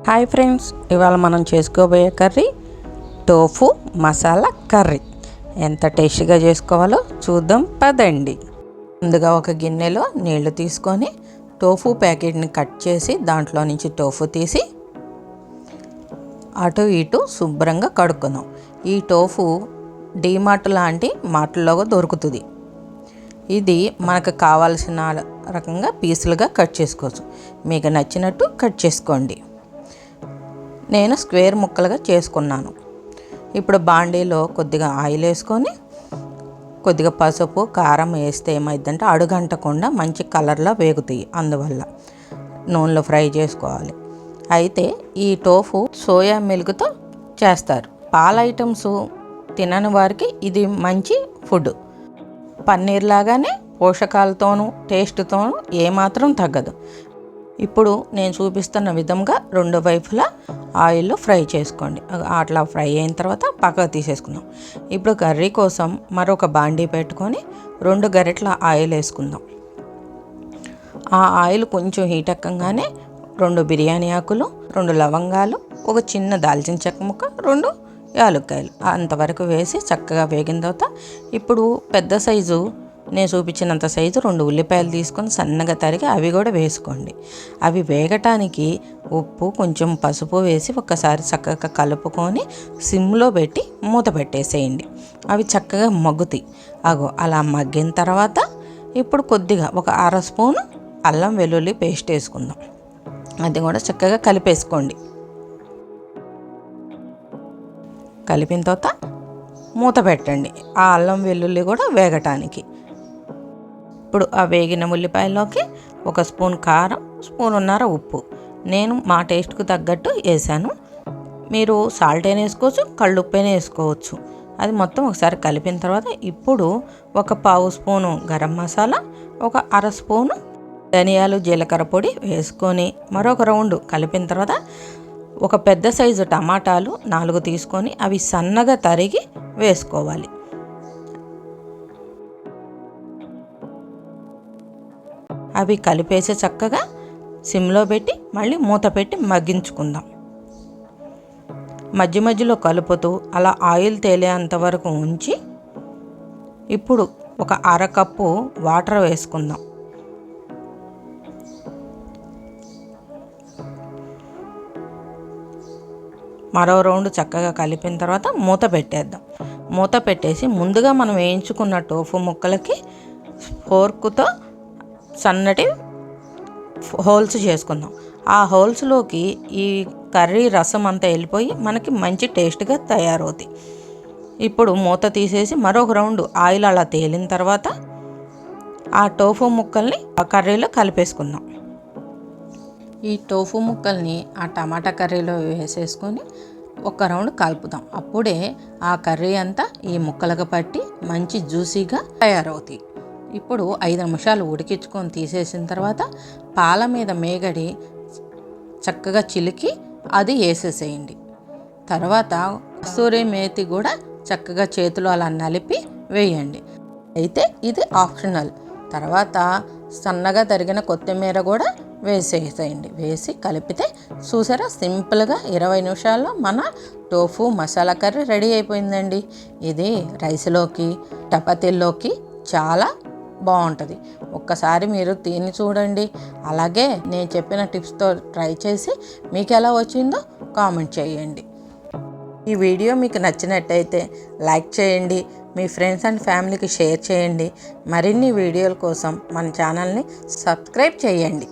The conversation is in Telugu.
హాయ్ ఫ్రెండ్స్, ఇవాళ మనం చేసుకోబోయే కర్రీ టోఫు మసాలా కర్రీ. ఎంత టేస్టీగా చేసుకోవాలో చూద్దాం పదండి. ముందుగా ఒక గిన్నెలో నీళ్లు తీసుకొని టోఫు ప్యాకెట్ని కట్ చేసి దాంట్లో నుంచి టోఫు తీసి అటు ఇటు శుభ్రంగా కడుక్కుందాం. ఈ టోఫు డీమార్ట్ లాంటి మార్ట్లో దొరుకుతుంది. ఇది మనకు కావాల్సిన రకంగా పీసులుగా కట్ చేసుకోవచ్చు. మీకు నచ్చినట్టు కట్ చేసుకోండి. నేను స్క్వేర్ ముక్కలుగా చేసుకున్నాను. ఇప్పుడు బాండీలో కొద్దిగా ఆయిల్ వేసుకొని కొద్దిగా పసుపు కారం వేస్తే ఏమైందంటే అడుగంటకుండా మంచి కలర్లో వేగుతాయి. అందువల్ల నూనెలో ఫ్రై చేసుకోవాలి. అయితే ఈ టోఫు సోయా మిల్క్తో చేస్తారు. పాల ఐటమ్స్ తినని వారికి ఇది మంచి ఫుడ్. పన్నీర్ లాగానే పోషకాలతోనూ టేస్ట్తోనూ ఏమాత్రం తగ్గదు. ఇప్పుడు నేను చూపిస్తున్న విధంగా రెండు వైపులా ఆయిల్లో ఫ్రై చేసుకోండి. అట్లా ఫ్రై అయిన తర్వాత పక్కకు తీసేసుకుందాం. ఇప్పుడు కర్రీ కోసం మరొక బాండీ పెట్టుకొని 2 గరిటెల ఆయిల్ వేసుకుందాం. ఆ ఆయిల్ కొంచెం హీట్ ఎక్కగానే 2 బిర్యానీ ఆకులు, 2 లవంగాలు, ఒక చిన్న దాల్చిన చెక్క ముక్క, 2 యాలక్కాయలు అంతవరకు వేసి చక్కగా వేగిన తర్వాత ఇప్పుడు పెద్ద సైజు నేను చూపించినంత సైజు 2 ఉల్లిపాయలు తీసుకొని సన్నగా తరిగి అవి కూడా వేసుకోండి. అవి వేగటానికి ఉప్పు కొంచెం పసుపు వేసి ఒక్కసారి చక్కగా కలుపుకొని సిమ్లో పెట్టి మూత పెట్టేసేయండి. అవి చక్కగా మగ్గుతాయి. అలా మగ్గిన తర్వాత ఇప్పుడు కొద్దిగా ఒక 1/2 స్పూను అల్లం వెల్లుల్లి పేస్ట్ వేసుకుందాం. అది కూడా చక్కగా కలిపేసుకోండి. కలిపిన తర్వాత మూత పెట్టండి, ఆ అల్లం వెల్లుల్లి కూడా వేగటానికి. ఇప్పుడు ఆ వేగిన ఉల్లిపాయలోకి 1 స్పూన్ కారం, 1.5 స్పూన్ ఉప్పు నేను మా టేస్ట్కు తగ్గట్టు వేసాను. మీరు సాల్ట్ అయినా వేసుకోవచ్చు, కళ్ళుప్పు అయినా వేసుకోవచ్చు. అది మొత్తం ఒకసారి కలిపిన తర్వాత ఇప్పుడు 1/4 స్పూను గరం మసాలా, 1/2 స్పూను ధనియాలు జీలకర్ర పొడి వేసుకొని మరొక రౌండ్ కలిపిన తర్వాత ఒక పెద్ద సైజు టమాటాలు 4 తీసుకొని అవి సన్నగా తరిగి వేసుకోవాలి. అవి కలిపేసి చక్కగా సిమ్లో పెట్టి మళ్ళీ మూత పెట్టి మగ్గించుకుందాం. మధ్య మధ్యలో కలుపుతూ అలా ఆయిల్ తేలేంత వరకు ఉంచి ఇప్పుడు ఒక 1/2 కప్పు వాటర్ వేసుకుందాం. మరో రౌండ్ చక్కగా కలిపిన తర్వాత మూత పెట్టేద్దాం. మూత పెట్టేసి ముందుగా మనం వేయించుకున్న టోఫు ముక్కలకి ఫోర్కుతో సన్నటి హోల్స్ చేసుకుందాం. ఆ హోల్స్లోకి ఈ కర్రీ రసం అంతా వెళ్ళిపోయి మనకి మంచి టేస్ట్గా తయారవుతుంది. ఇప్పుడు మూత తీసేసి మరొక రౌండ్ ఆయిల్ అలా తేలిన తర్వాత ఆ టోఫు ముక్కల్ని ఆ కర్రీలో కలిపేసుకుందాం. ఈ టోఫు ముక్కల్ని ఆ టమాటా కర్రీలో వేసేసుకొని ఒక రౌండ్ కలుపుదాం. అప్పుడే ఆ కర్రీ అంతా ఈ ముక్కలకు పట్టి మంచి జ్యూసీగా తయారవుతాయి. ఇప్పుడు 5 నిమిషాలు ఉడికించుకొని తీసేసిన తర్వాత పాల మీద మేగడి చక్కగా చిలికి అది వేసేసేయండి. తర్వాత కస్తూరి మేతి కూడా చక్కగా చేతిలో అలా నలిపి వేయండి. అయితే ఇది ఆప్షనల్. తర్వాత సన్నగా తరిగిన కొత్తిమీర కూడా వేసేసేయండి. వేసి కలిపితే చూసారా, సింపుల్గా 20 నిమిషాల్లో మన టోఫు మసాలా కర్రీ రెడీ అయిపోయిందండి. ఇది రైస్లోకి చపాతీల్లోకి చాలా బాగుంటుంది. ఒక్కసారి మీరు తిని చూడండి. అలాగే నేను చెప్పిన టిప్స్తో ట్రై చేసి మీకు ఎలా వచ్చిందో కామెంట్ చేయండి. ఈ వీడియో మీకు నచ్చినట్టయితే లైక్ చేయండి, మీ ఫ్రెండ్స్ అండ్ ఫ్యామిలీకి షేర్ చేయండి. మరిన్ని వీడియోల కోసం మన ఛానల్ని సబ్స్క్రైబ్ చేయండి.